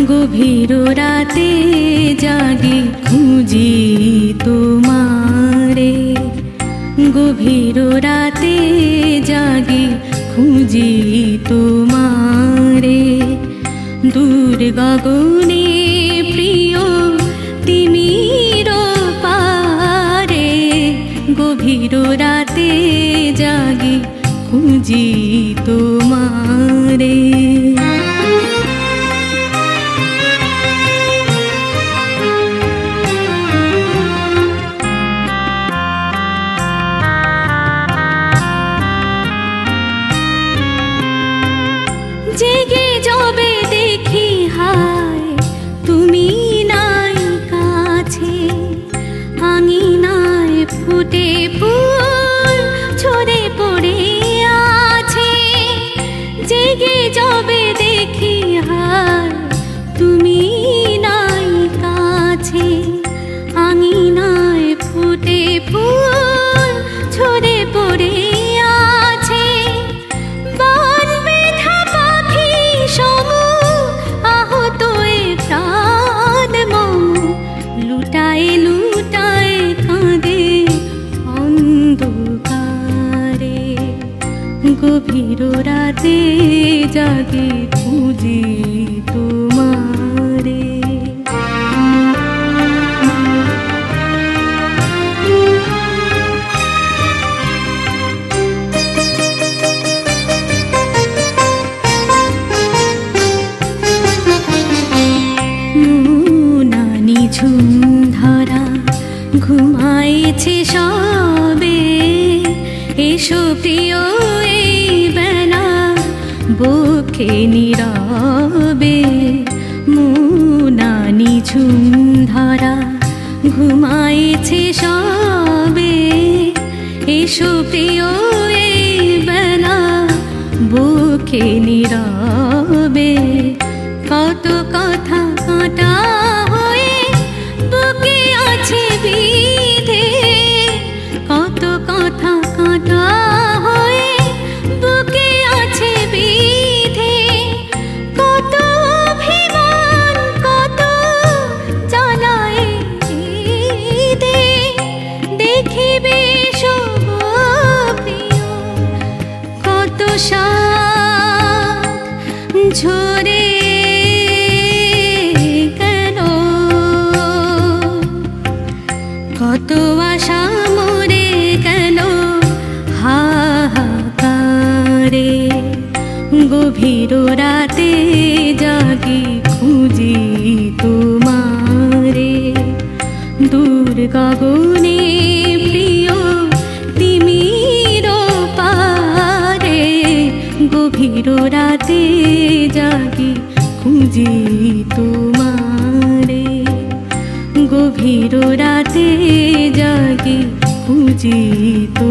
গভীর রাতে জাগি খুঁজি তোমারে, গভীর রাতে জাগি খুঁজি তোমারে। দূর গগনে প্রিয় তিমির পারে, গভীর রাতে জাগি খুঁজি তোমারে। জেগে যবে দেখি হায় তুমি নাই কাছে, আঙিনায় ফুটে ফুল ঝরে পড়ে আছে। জেগে যবে দেখি হায় তুমি নাই কাছে, আঙিনায় ফুটে ফুল ঝরে পড়ে আছে। লুটায় লুটায় কাঁদে অন্ধকারে, গভীর রাতে জাগে খুঁজি তোমারে। ঝুম ধরা ঘুমাইছে সবে, এসো প্রিয় এই বেলা বুকে নীরবে। মুনানি ঝুম ধরা ঘুমাইছে সবে, এসো প্রিয় এই বেলা বুকে নীরবে। কত কথা কাঁটা হয়ে বুকে আছে বিধে, কত কথা কাঁটা হয়ে বুকে আছে বিধে। কত অভিমান কত জ্বালায় দে, দেখিবে সব প্রিয় কত সাপ ঝরে কত আশা মরে গেল হাহাকারে। গভীর রাতে জাগি খুঁজি তোমারে, দূর গগনে প্রিয় তিমির পারে, গভীর রাতে জাগি খুঁজি তোমারে। গভীর রাতে জাগি খুঁজি তো।